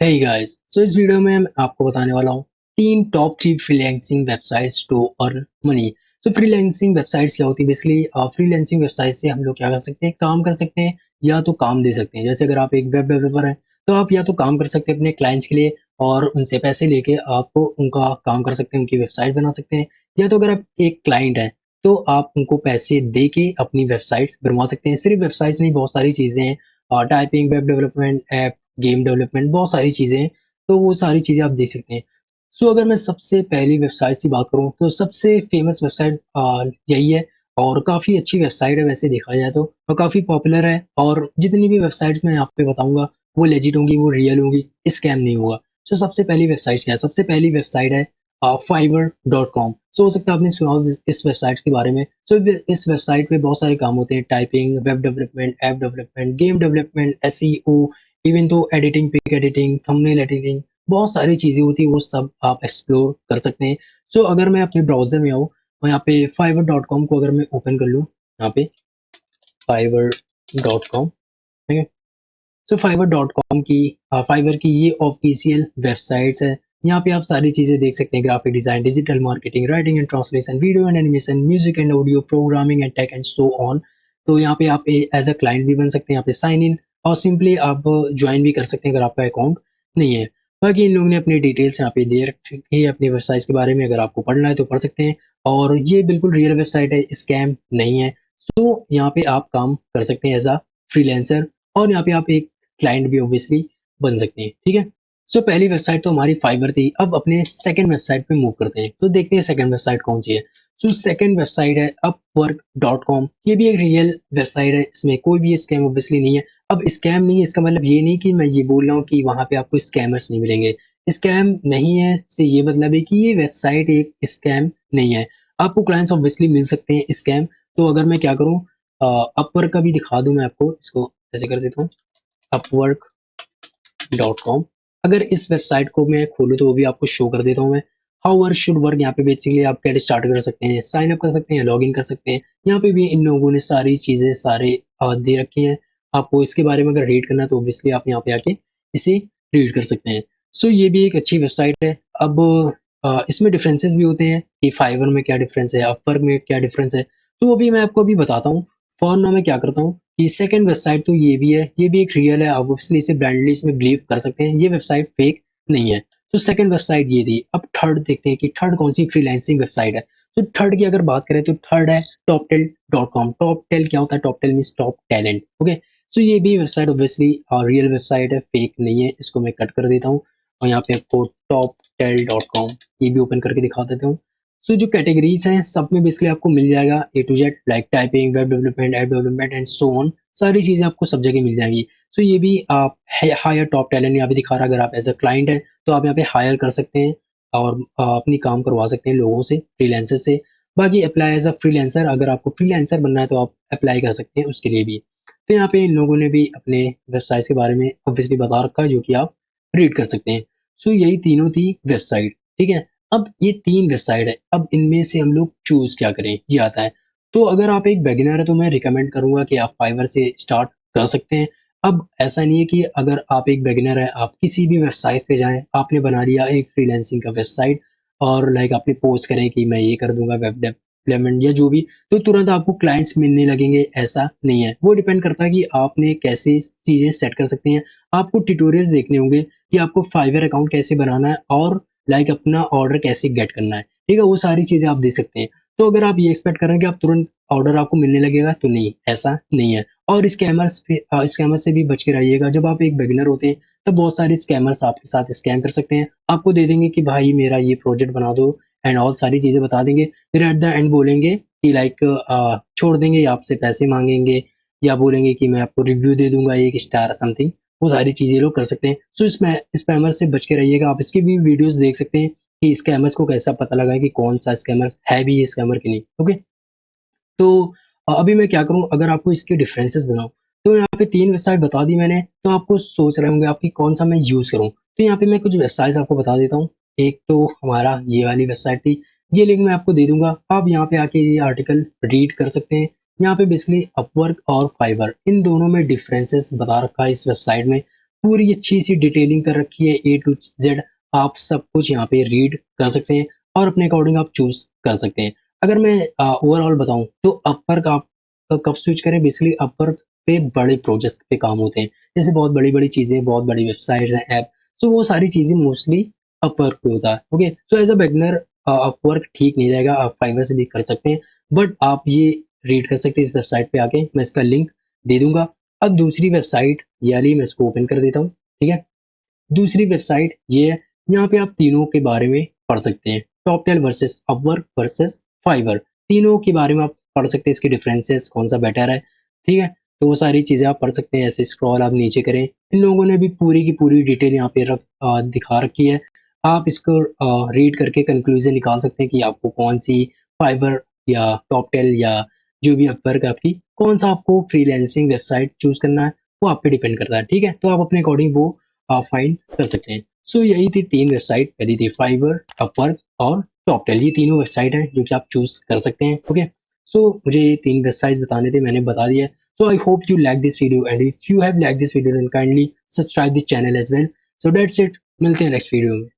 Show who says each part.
Speaker 1: Hey guys, सो इस video में मैं आपको बताने वाला हूँ तीन top three freelancing websites to earn money. So freelancing websites क्या होती है? बेसिकली फ्रीलांसिंग वेबसाइट से हम लोग क्या कर सकते हैं, काम कर सकते हैं या तो काम दे सकते हैं। जैसे अगर आप एक वेब डेवलपर हैं तो आप या तो काम कर सकते हैं अपने क्लाइंट्स के लिए और उनसे पैसे लेके आप उनका काम कर सकते हैं, उनकी वेबसाइट बना सकते हैं। या तो अगर आप एक क्लाइंट हैं तो आप उनको पैसे दे के अपनी वेबसाइट्स बनवा सकते हैं। सिर्फ वेबसाइट्स में बहुत सारी चीज़ें हैं, typing, web development, app, game development, बहुत सारी चीज़ें हैं, तो वो सारी चीज़ें आप देख सकते हैं। सो अगर मैं सबसे पहली वेबसाइट की बात करूँ तो सबसे फ़ेमस वेबसाइट यही है और काफ़ी अच्छी वेबसाइट है वैसे देखा जाए तो, और काफ़ी पॉपुलर है। और जितनी भी वेबसाइट्स मैं यहाँ पे बताऊँगा वो लेजिट होंगी, वो रियल होंगी, स्कैम नहीं होगा। सो सबसे पहली वेबसाइट क्या है? सबसे पहली वेबसाइट है fiverr.com। सो हो सकता है आपने सुना हो इस वेबसाइट के बारे में। सो इस वेबसाइट पे बहुत सारे काम होते हैं, typing, web development, app development, game development, SEO, even तो editing, pic editing, thumbnail editing, बहुत सारी चीज़ें होती हैं, वो सब आप एक्सप्लोर कर सकते हैं। सो अगर मैं अपने ब्राउज़र में आऊँ और यहाँ पे fiverr.com को अगर मैं ओपन कर लूँ, यहाँ पे fiverr.com, ठीक है? सो फाइवर की ये ऑफिशियल वेबसाइट्स है। यहाँ पे आप सारी चीज़ें देख सकते हैं, graphic design, digital marketing, writing and translation, video and animation, music and audio, programming and tech and so on. तो यहाँ पे आप एज अ क्लाइंट भी बन सकते हैं, यहाँ पे साइन इन और सिंपली आप ज्वाइन भी कर सकते हैं अगर आपका अकाउंट नहीं है। बाकी इन लोगों ने अपनी डिटेल्स यहाँ पे दे रखी है अपनी वेबसाइट के बारे में, अगर आपको पढ़ना है तो पढ़ सकते हैं। और ये बिल्कुल रियल वेबसाइट है, स्कैम नहीं है। तो यहाँ पे आप काम कर सकते हैं एज अ फ्रीलांसर, और यहाँ पे आप एक क्लाइंट भी ऑब्वियसली बन सकते हैं, ठीक है? सो पहली वेबसाइट तो हमारी फाइवर थी। अब अपने सेकंड वेबसाइट पे मूव करते हैं, तो देखते हैं सेकंड वेबसाइट कौन सी है। सो सेकंड वेबसाइट है अपवर्क.com। ये भी एक रियल वेबसाइट है, इसमें कोई भी स्कैम ऑब्वियसली नहीं है। अब स्कैम नहीं है इसका मतलब ये नहीं कि मैं ये बोल रहा हूँ कि वहाँ पे आपको स्कैमर्स नहीं मिलेंगे। स्कैम नहीं है से ये मतलब है कि ये वेबसाइट एक स्कैम नहीं है। आपको क्लाइंट्स ऑब्वियसली मिल सकते हैं स्कैम। तो अगर मैं क्या करूँ, अपवर्क का भी दिखा दूँ मैं आपको, इसको ऐसे कर देता हूँ, upwork.com। अगर इस वेबसाइट को मैं खोलूँ तो वो भी आपको शो कर देता हूँ मैं। हाउ वर्क शुड वर्क, यहाँ पे बेसिकली आप कैसे स्टार्ट कर सकते हैं, साइन अप कर सकते हैं, लॉग इन कर सकते हैं। यहाँ पे भी इन लोगों ने सारी चीज़ें सारे दे रखी हैं। आपको इसके बारे में अगर रीड करना है तो ऑब्वियसली आप यहाँ पे आके इसे रीड कर सकते हैं। सो ये भी एक अच्छी वेबसाइट है। अब इसमें डिफरेंसेस भी होते हैं कि फाइवर में क्या डिफरेंस है, अपवर्क में क्या डिफरेंस है, तो वो भी मैं आपको अभी बताता हूँ। फॉर नाउ मैं क्या करता हूँ, ये सेकंड वेबसाइट तो ये भी है, ये भी एक रियल है, आप ऑब्वियसली इसे ब्लाइंडली इसमें बिलीव कर सकते हैं, ये वेबसाइट फेक नहीं है। तो सेकंड वेबसाइट ये थी। अब थर्ड देखते हैं कि थर्ड कौन सी फ्रीलांसिंग वेबसाइट है। तो थर्ड की अगर बात करें तो थर्ड है toptel.com। टॉपटेल क्या होता है? टॉपटेल मीन्स टॉप टैलेंट, ओके। सो ये भी वेबसाइट ऑब्वियसली रियल वेबसाइट है, फेक नहीं है। इसको मैं कट कर देता हूँ और यहाँ पे आपको toptel.com ये भी ओपन करके दिखा देता हूँ। सो जो कैटेगरीज हैं सब में बेसिकली आपको मिल जाएगा A to Z, like typing, web development, app development and so on. सारी चीज़ें आपको सब जगह मिल जाएंगी। सो ये भी आप हायर टॉप टैलेंट यहाँ पे दिखा रहा है। अगर आप एज अ क्लाइंट है तो आप यहाँ पे हायर कर सकते हैं और अपनी काम करवा सकते हैं लोगों से, फ्रीलांसर से। बाकी अप्लाई एज अ फ्रीलांसर, अगर आपको फ्रीलांसर बनना है तो आप अप्लाई कर सकते हैं उसके लिए भी। तो यहाँ पे इन लोगों ने भी अपने वेबसाइट के बारे में ऑब्वियसली बता रखा है, जो कि आप रीड कर सकते हैं। सो यही तीनों थी वेबसाइट, ठीक है। अब ये 3 वेबसाइट है, अब इनमें से हम लोग चूज़ क्या करें, ये आता है। तो अगर आप एक बिगिनर है तो मैं रिकमेंड करूँगा कि आप फाइवर से स्टार्ट कर सकते हैं। अब ऐसा नहीं है कि अगर आप एक बिगिनर हैं, आप किसी भी वेबसाइट पे जाएँ, आपने बना लिया एक फ्रीलांसिंग का वेबसाइट और लाइक आपने पोस्ट करें कि मैं ये कर दूँगा वेब डेवलपमेंट या जो भी, तो तुरंत आपको क्लाइंट्स मिलने लगेंगे, ऐसा नहीं है। वो डिपेंड करता है कि आपने कैसे चीज़ें सेट कर सकते हैं। आपको ट्यूटोरियल्स देखने होंगे कि आपको फाइवर अकाउंट कैसे बनाना है और लाइक अपना ऑर्डर कैसे गेट करना है, ठीक है? वो सारी चीज़ें आप देख सकते हैं। तो अगर आप ये एक्सपेक्ट कर रहे हैं कि आप तुरंत ऑर्डर आपको मिलने लगेगा, तो नहीं, ऐसा नहीं है। और स्कैमर्स से भी बच के रहिएगा। जब आप एक बिगिनर होते हैं, तब बहुत सारे स्कैमर्स आपके साथ स्कैम कर सकते हैं। आपको दे देंगे कि भाई मेरा ये प्रोजेक्ट बना दो एंड ऑल सारी चीज़ें बता देंगे। फिर एट द एंड बोलेंगे कि लाइक छोड़ देंगे या आपसे पैसे माँगेंगे या बोलेंगे कि मैं आपको रिव्यू दे दूँगा 1 स्टार समथिंग। वो सारी चीज़ें लोग कर सकते हैं। सो इसमें स्पैमर से बच के रहिएगा। आप इसकी भी वीडियोस देख सकते हैं कि स्कैमर्स को कैसा पता लगाएं कि कौन सा स्कैमर है भी ये स्कैमर कि नहीं, ओके। तो अभी मैं क्या करूँ, अगर आपको इसके डिफरेंसेस बताऊँ, तो यहाँ पे 3 वेबसाइट बता दी मैंने, तो आपको सोच रहे होंगे आप कि कौन सा मैं यूज़ करूँ। तो यहाँ पे मैं कुछ वेबसाइट्स आपको बता देता हूँ। एक तो हमारा ये वाली वेबसाइट थी, ये लिंक मैं आपको दे दूँगा। आप यहाँ पे आके ये आर्टिकल रीड कर सकते हैं। यहाँ पे बेसिकली अपवर्क और फाइवर इन दोनों में डिफरेंसेस बता रखा है इस वेबसाइट में। पूरी अच्छी सी डिटेलिंग कर रखी है ए टू जेड। आप सब कुछ यहाँ पे रीड कर सकते हैं और अपने अकॉर्डिंग आप चूज कर सकते हैं। अगर मैं ओवरऑल बताऊं तो अपवर्क आप कब स्विच करें, बेसिकली अपवर्क पे बड़े प्रोजेक्ट पे काम होते हैं, जैसे बहुत बड़ी बड़ी चीजें, बहुत बड़ी वेबसाइट्स हैं, ऐप, तो वो सारी चीजें मोस्टली अपवर्क पे होता है। Okay, so as a beginner Upwork ठीक नहीं रहेगा, आप फाइवर से भी कर सकते हैं, बट आप ये रीड कर सकते हैं इस वेबसाइट पे आके, मैं इसका लिंक दे दूंगा। अब दूसरी वेबसाइट ये वाली मैं इसको ओपन कर देता हूँ, ठीक है। दूसरी वेबसाइट ये है, यहाँ पे आप तीनों के बारे में पढ़ सकते हैं, टॉपटेल वर्सेस अपवर्क वर्सेस फाइवर, तीनों के बारे में आप पढ़ सकते हैं, इसके डिफरेंसेस कौन सा बेटर है, ठीक है। तो वो सारी चीज़ें आप पढ़ सकते हैं, ऐसे स्क्रॉल आप नीचे करें, इन लोगों ने भी पूरी की पूरी डिटेल यहाँ पे दिखा रखी है। आप इसको रीड करके कंक्लूजन निकाल सकते हैं कि आपको कौन सी फाइवर या टॉपटेल या जो भी अपवर्क है आपकी, कौन सा आपको फ्रीलैंसिंग वेबसाइट चूज करना है, वो आप पे डिपेंड करता है, ठीक है। तो आप अपने अकॉर्डिंग वो आप फाइंड कर सकते हैं। सो यही थी तीन वेबसाइट, पहली थी फाइवर, अपवर्क और टॉपटेल, ये तीनों वेबसाइट हैं जो कि आप चूज कर सकते हैं। ओके, सो मुझे ये तीन वेबसाइट्स बताने थे, मैंने बता दिया। So I hope you like this video, and if you have like this video then kindly subscribe this channel as well. So that's it, मिलते हैं नेक्स्ट वीडियो में।